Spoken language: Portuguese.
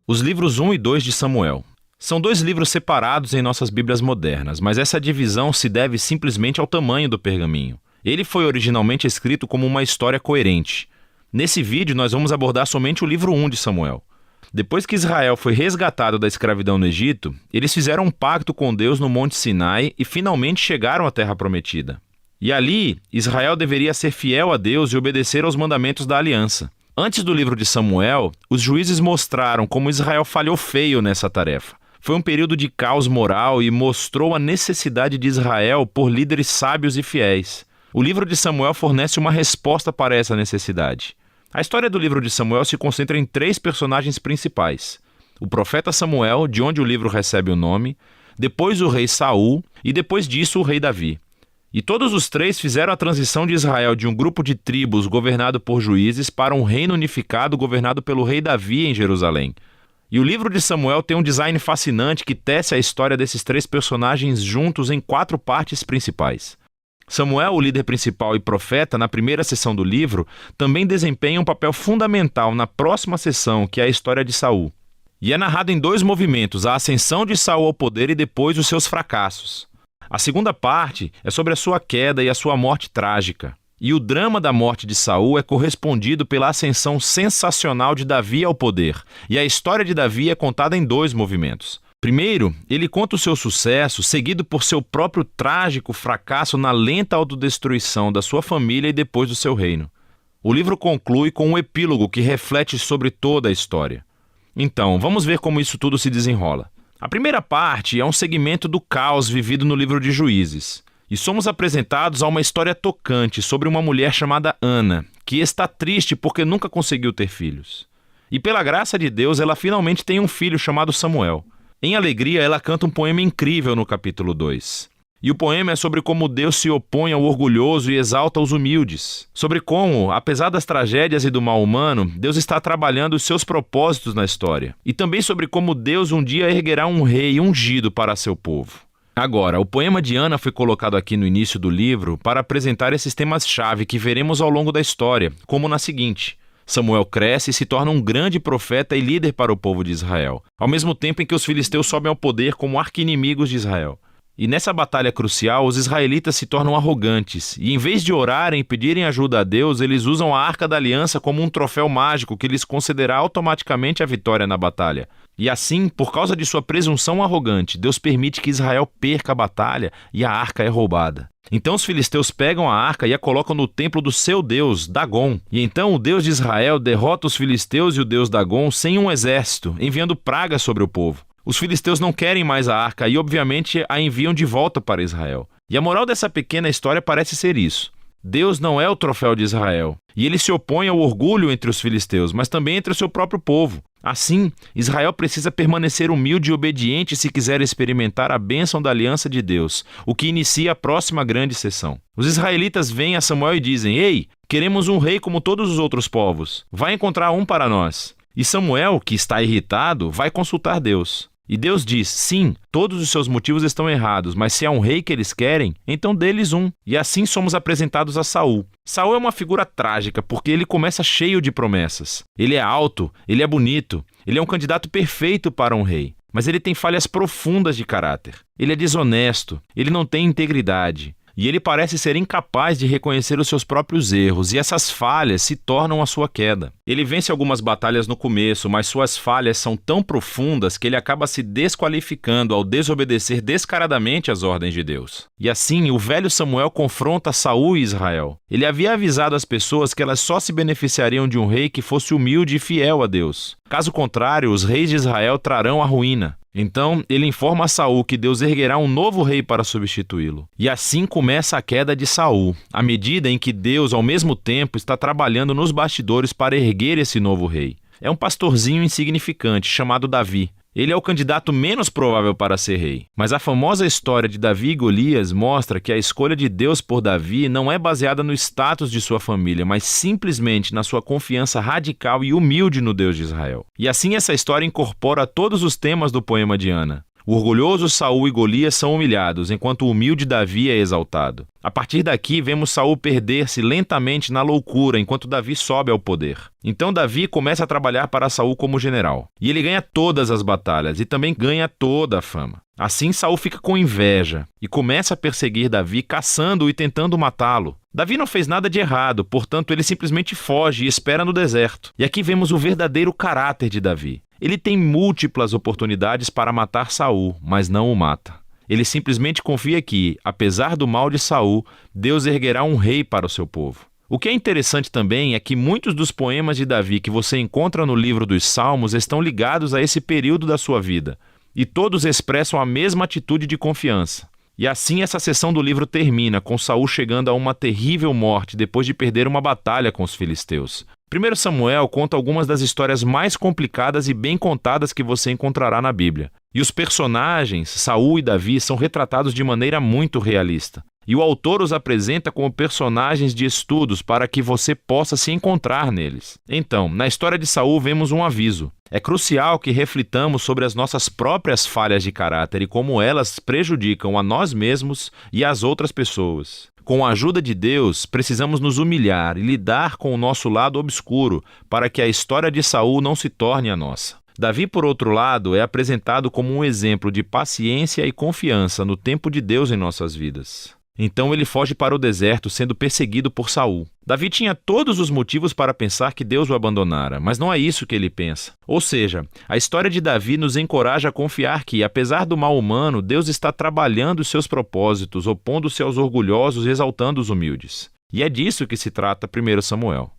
Os livros 1 e 2 de Samuel. São dois livros separados em nossas Bíblias modernas, mas essa divisão se deve simplesmente ao tamanho do pergaminho. Ele foi originalmente escrito como uma história coerente. Nesse vídeo, nós vamos abordar somente o livro 1 de Samuel. Depois que Israel foi resgatado da escravidão no Egito, eles fizeram um pacto com Deus no Monte Sinai e finalmente chegaram à Terra Prometida. E ali, Israel deveria ser fiel a Deus e obedecer aos mandamentos da aliança. Antes do livro de Samuel, os juízes mostraram como Israel falhou feio nessa tarefa. Foi um período de caos moral e mostrou a necessidade de Israel por líderes sábios e fiéis. O livro de Samuel fornece uma resposta para essa necessidade. A história do livro de Samuel se concentra em 3 personagens principais: o profeta Samuel, de onde o livro recebe o nome, depois o rei Saul e depois disso o rei Davi. E todos os 3 fizeram a transição de Israel de um grupo de tribos governado por juízes para um reino unificado governado pelo rei Davi em Jerusalém. E o livro de Samuel tem um design fascinante que tece a história desses 3 personagens juntos em 4 partes principais. Samuel, o líder principal e profeta, na primeira seção do livro, também desempenha um papel fundamental na próxima seção, que é a história de Saul. E é narrado em 2 movimentos, a ascensão de Saul ao poder e depois os seus fracassos. A segunda parte é sobre a sua queda e a sua morte trágica. E o drama da morte de Saul é correspondido pela ascensão sensacional de Davi ao poder. E a história de Davi é contada em 2 movimentos. Primeiro, ele conta o seu sucesso, seguido por seu próprio trágico fracasso na lenta autodestruição da sua família e depois do seu reino. O livro conclui com um epílogo que reflete sobre toda a história. Então, vamos ver como isso tudo se desenrola. A primeira parte é um segmento do caos vivido no livro de Juízes. E somos apresentados a uma história tocante sobre uma mulher chamada Ana, que está triste porque nunca conseguiu ter filhos. E pela graça de Deus, ela finalmente tem um filho chamado Samuel. Em alegria, ela canta um poema incrível no capítulo 2. E o poema é sobre como Deus se opõe ao orgulhoso e exalta os humildes. Sobre como, apesar das tragédias e do mal humano, Deus está trabalhando os seus propósitos na história. E também sobre como Deus um dia erguerá um rei ungido para seu povo. Agora, o poema de Ana foi colocado aqui no início do livro para apresentar esses temas-chave que veremos ao longo da história, como na seguinte: Samuel cresce e se torna um grande profeta e líder para o povo de Israel, ao mesmo tempo em que os filisteus sobem ao poder como arqui-inimigos de Israel. E nessa batalha crucial, os israelitas se tornam arrogantes, e em vez de orarem e pedirem ajuda a Deus, eles usam a Arca da Aliança como um troféu mágico que lhes concederá automaticamente a vitória na batalha. E assim, por causa de sua presunção arrogante, Deus permite que Israel perca a batalha e a arca é roubada. Então os filisteus pegam a arca e a colocam no templo do seu deus, Dagon. E então o Deus de Israel derrota os filisteus e o deus Dagon sem um exército, enviando pragas sobre o povo. Os filisteus não querem mais a arca e, obviamente, a enviam de volta para Israel. E a moral dessa pequena história parece ser isso: Deus não é o troféu de Israel, e ele se opõe ao orgulho entre os filisteus, mas também entre o seu próprio povo. Assim, Israel precisa permanecer humilde e obediente se quiser experimentar a bênção da aliança de Deus, o que inicia a próxima grande sessão. Os israelitas vêm a Samuel e dizem: Ei, queremos um rei como todos os outros povos. Vai encontrar um para nós. E Samuel, que está irritado, vai consultar Deus. E Deus diz: sim, todos os seus motivos estão errados, mas se há um rei que eles querem, então dê-lhes um. E assim somos apresentados a Saul. Saul é uma figura trágica porque ele começa cheio de promessas. Ele é alto, ele é bonito, ele é um candidato perfeito para um rei. Mas ele tem falhas profundas de caráter. Ele é desonesto, ele não tem integridade. E ele parece ser incapaz de reconhecer os seus próprios erros, e essas falhas se tornam a sua queda. Ele vence algumas batalhas no começo, mas suas falhas são tão profundas que ele acaba se desqualificando ao desobedecer descaradamente às ordens de Deus. E assim, o velho Samuel confronta Saul e Israel. Ele havia avisado as pessoas que elas só se beneficiariam de um rei que fosse humilde e fiel a Deus. Caso contrário, os reis de Israel trarão a ruína. Então, ele informa a Saul que Deus erguerá um novo rei para substituí-lo. E assim começa a queda de Saul, à medida em que Deus, ao mesmo tempo, está trabalhando nos bastidores para erguer esse novo rei. É um pastorzinho insignificante, chamado Davi. Ele é o candidato menos provável para ser rei. Mas a famosa história de Davi e Golias mostra que a escolha de Deus por Davi não é baseada no status de sua família, mas simplesmente na sua confiança radical e humilde no Deus de Israel. E assim essa história incorpora todos os temas do poema de Ana. O orgulhoso Saul e Golias são humilhados, enquanto o humilde Davi é exaltado. A partir daqui, vemos Saul perder-se lentamente na loucura, enquanto Davi sobe ao poder. Então Davi começa a trabalhar para Saul como general. E ele ganha todas as batalhas e também ganha toda a fama. Assim, Saul fica com inveja e começa a perseguir Davi, caçando-o e tentando matá-lo. Davi não fez nada de errado, portanto ele simplesmente foge e espera no deserto. E aqui vemos o verdadeiro caráter de Davi. Ele tem múltiplas oportunidades para matar Saul, mas não o mata. Ele simplesmente confia que, apesar do mal de Saul, Deus erguerá um rei para o seu povo. O que é interessante também é que muitos dos poemas de Davi que você encontra no livro dos Salmos estão ligados a esse período da sua vida, e todos expressam a mesma atitude de confiança. E assim essa seção do livro termina, com Saul chegando a uma terrível morte depois de perder uma batalha com os filisteus. 1 Samuel conta algumas das histórias mais complicadas e bem contadas que você encontrará na Bíblia. E os personagens, Saul e Davi, são retratados de maneira muito realista. E o autor os apresenta como personagens de estudos para que você possa se encontrar neles. Então, na história de Saul vemos um aviso. É crucial que reflitamos sobre as nossas próprias falhas de caráter e como elas prejudicam a nós mesmos e às outras pessoas. Com a ajuda de Deus, precisamos nos humilhar e lidar com o nosso lado obscuro para que a história de Saul não se torne a nossa. Davi, por outro lado, é apresentado como um exemplo de paciência e confiança no tempo de Deus em nossas vidas. Então ele foge para o deserto, sendo perseguido por Saul. Davi tinha todos os motivos para pensar que Deus o abandonara, mas não é isso que ele pensa. Ou seja, a história de Davi nos encoraja a confiar que, apesar do mal humano, Deus está trabalhando os seus propósitos, opondo-se aos orgulhosos e exaltando os humildes. E é disso que se trata 1 Samuel.